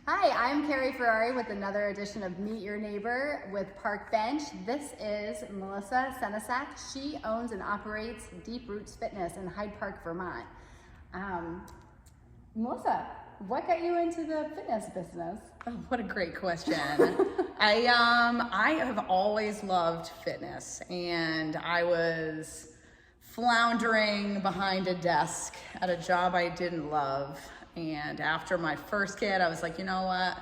Hi, I'm Carri Ferrari with another edition of Meet Your Neighbor with Park Bench. This is Melissa Senesac. She owns and operates Deep Roots Fitness in Hyde Park, Vermont. Melissa, what got you into the fitness business? Oh, what a great question. I have always loved fitness, and I was floundering behind a desk at a job I didn't love. And after my first kid, I was like, you know what?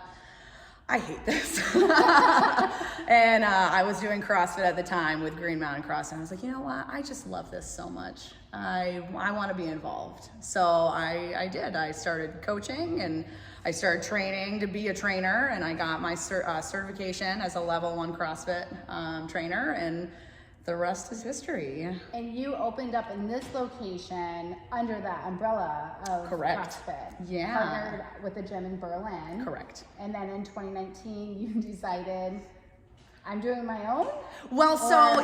I hate this. And I was doing CrossFit at the time with Green Mountain CrossFit. And I was like, you know what? I just love this so much. I want to be involved. So I did. I started coaching and I started training to be a trainer. And I got my certification as a level 1 CrossFit trainer. And the rest is history. And you opened up in this location under that umbrella of Correct. CrossFit. Yeah. Partnered with a gym in Berlin. Correct. And then in 2019, you decided, I'm doing my own? Well, so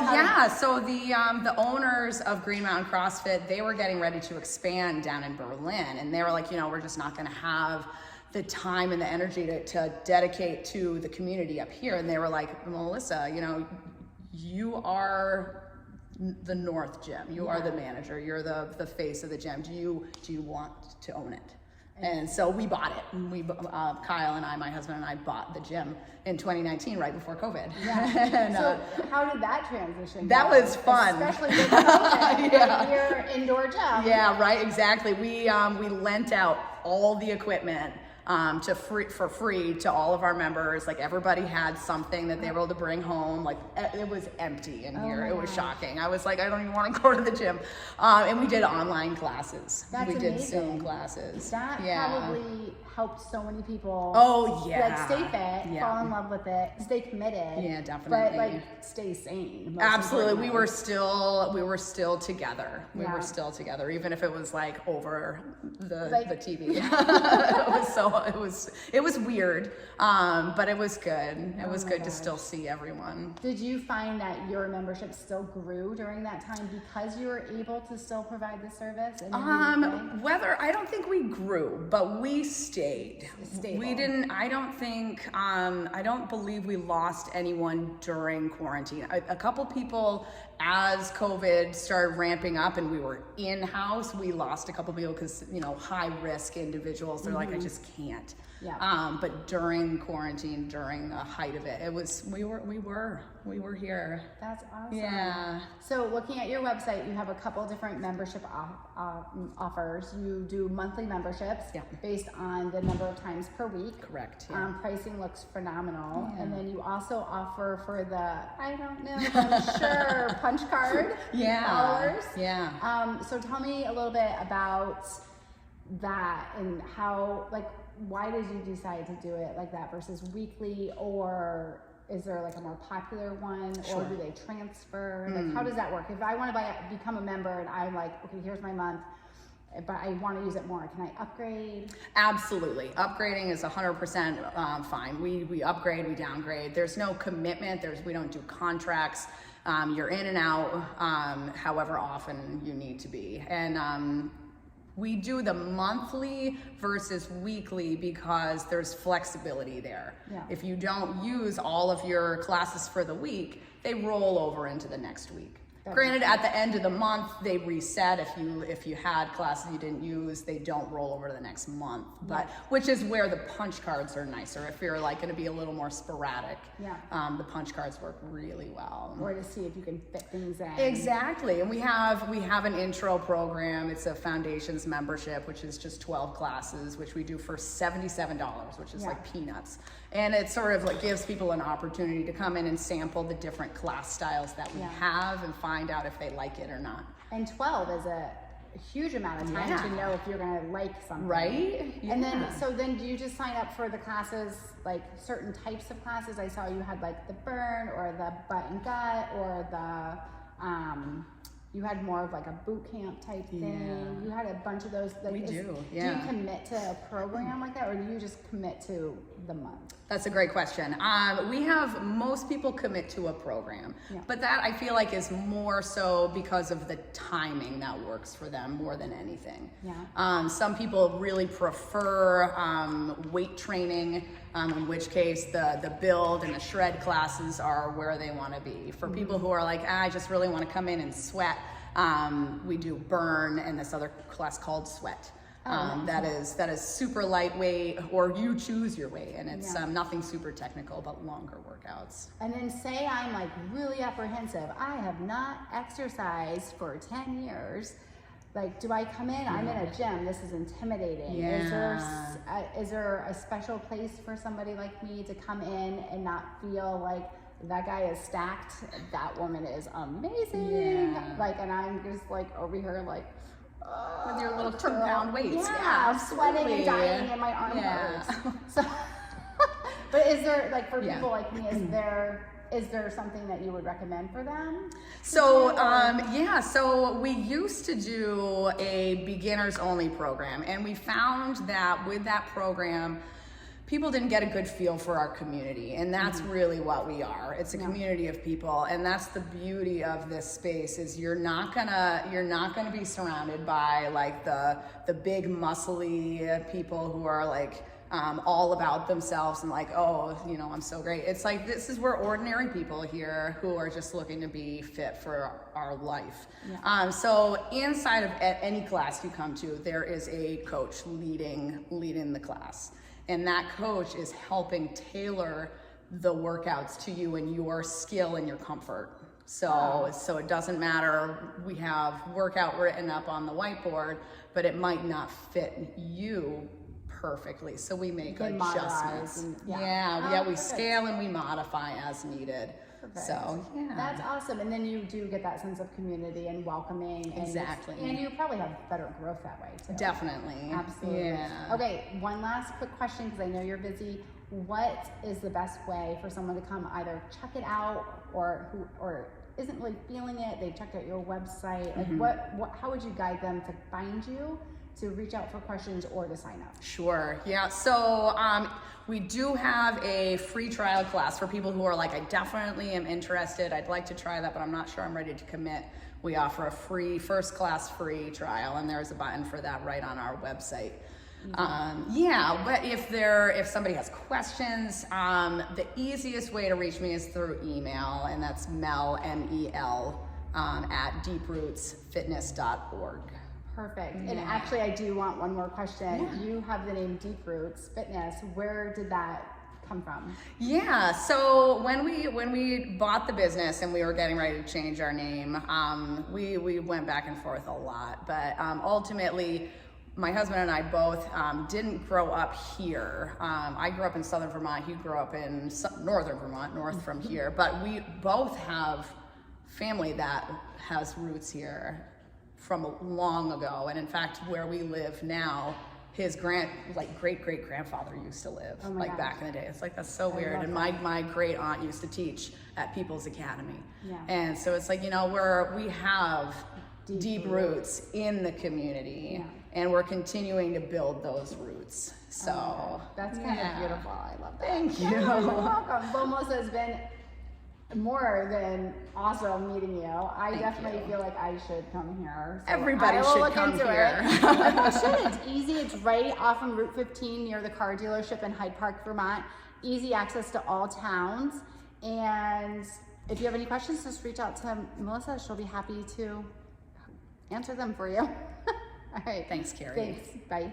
the owners of Green Mountain CrossFit, they were getting ready to expand down in Berlin. And they were like, we're just not going to have the time and the energy to dedicate to the community up here. And they were like, Melissa, you are the North Gym. You are the manager. You're the face of the gym. Do you want to own it? And so we bought it. We Kyle and I, my husband and I, bought the gym in 2019, right before COVID. Yeah. And, so how did that transition? That was fun, especially with COVID. Your indoor gym. Yeah, right. Exactly. We lent out all the equipment for free to all of our members. Like, everybody had something that they were able to bring home. Like, it was empty in here. It was shocking. I was like, I don't even want to go to the gym. And we did online classes. That's we amazing. did Zoom classes. That probably helped so many people. Oh yeah. Stay fit, fall in love with it, stay committed. Yeah, definitely. But stay sane. Absolutely. We were still together. We Yeah. were still together, even if it was like over the TV. It was weird, but it was good. It was good to still see everyone. Did you find that your membership still grew during that time because you were able to still provide the service? I don't think we grew, but we stayed. Stable. We didn't. I don't believe we lost anyone during quarantine. A couple people, as COVID started ramping up and we were in-house, we lost a couple people because, high risk individuals, they're like, I just can't. Yeah. But during quarantine, during the height of it, we were here. That's awesome. Yeah. So looking at your website, you have a couple different membership offers. You do monthly memberships based on the number of times per week. Correct. Yeah. Pricing looks phenomenal. Yeah. And then you also offer for the, I don't know, I'm sure, punch card followers. Yeah. So tell me a little bit about that and how, why did you decide to do it like that versus weekly, or is there like a more popular one, or do they transfer? Like, how does that work? If I want to become a member and I'm like, okay, here's my month, but I want to use it more, can I upgrade? Absolutely. Upgrading is 100% fine. We upgrade, we downgrade. There's no commitment. We don't do contracts. You're in and out however often you need to be. And we do the monthly versus weekly because there's flexibility there. Yeah. If you don't use all of your classes for the week, they roll over into the next week. Granted, at the end of the month, they reset. If you had classes you didn't use, they don't roll over to the next month. But which is where the punch cards are nicer. If you're going to be a little more sporadic, the punch cards work really well. Or to see if you can fit things in. Exactly, and we have an intro program. It's a foundations membership, which is just 12 classes, which we do for $77, which is like peanuts. And it sort of gives people an opportunity to come in and sample the different class styles that we have and find out if they like it or not. And 12 is a huge amount of time to know if you're going to like something. Right? Yeah. And then do you just sign up for the classes, like certain types of classes? I saw you had like the burn or the butt and gut or the you had more of like a boot camp type thing. You had a bunch of those. Like, We do, Do you commit to a program like that, or do you just commit to the month? That's a great question. We have most people commit to a program, but that I feel like is more so because of the timing that works for them more than anything. Some people really prefer weight training, in which case the build and the shred classes are where they want to be. For people who are like, I just really want to come in and sweat, we do burn and this other class called sweat. That is super lightweight, or you choose your weight, and it's nothing super technical but longer workouts. And then say I'm like really apprehensive. I have not exercised for 10 years. Like, do I come in? I'm in a gym. This is intimidating. Is there a special place for somebody like me to come in and not feel like that guy is stacked, that woman is amazing, like, and I'm just like over here like, with your little 2-pound weights. I'm sweating and dying and my arm hurts. So, but is there, like, for people like me, is there something that you would recommend for them? So, so we used to do a beginners only program, and we found that with that program, people didn't get a good feel for our community, and that's really what we are. It's a community of people, and that's the beauty of this space. Is you're not gonna be surrounded by like the big muscly people who are like all about themselves and like, oh, you know, I'm so great. It's like, this is where ordinary people here who are just looking to be fit for our life. So inside of any class you come to, there is a coach leading the class. And that coach is helping tailor the workouts to you and your skill and your comfort. So it doesn't matter, we have workout written up on the whiteboard, but it might not fit you perfectly. So we make adjustments. We scale and we modify as needed. Perfect. So that's awesome. And then you do get that sense of community and welcoming. Exactly. And you probably have better growth that way too. Definitely. Absolutely. Yeah. Okay, one last quick question, because I know you're busy. What is the best way for someone to come either check it out or isn't really feeling it? They checked out your website. Like how would you guide them to find you, to reach out for questions, or to sign up? Sure. Yeah. So we do have a free trial class for people who are like, I definitely am interested. I'd like to try that, but I'm not sure I'm ready to commit. We offer a free first class free trial, and there's a button for that right on our website. But if somebody has questions, the easiest way to reach me is through email, and that's Mel, M-E-L, at deeprootsfitness.org. Perfect. And actually, I do want one more question. You have the name Deep Roots Fitness. Where did that come from? So when we bought the business and we were getting ready to change our name, we went back and forth a lot. But ultimately, my husband and I both didn't grow up here. I grew up in southern Vermont. He grew up in northern Vermont, north from here. But we both have family that has roots here from long ago, and in fact, where we live now, his great-great-grandfather used to live, back in the day. It's like, that's so weird. And my great aunt used to teach at People's Academy. And so it's like, you know, we have deep roots in the community, and we're continuing to build those roots. So that's kind of beautiful. I love that. Thank you. You're welcome. Well, Melissa, has been more than awesome meeting you. I definitely feel like I should come here. So everybody should come here. It's easy. It's right off from Route 15 near the car dealership in Hyde Park, Vermont. Easy access to all towns. And if you have any questions, just reach out to Melissa. She'll be happy to answer them for you. All right. Thanks, Carri. Thanks. Bye.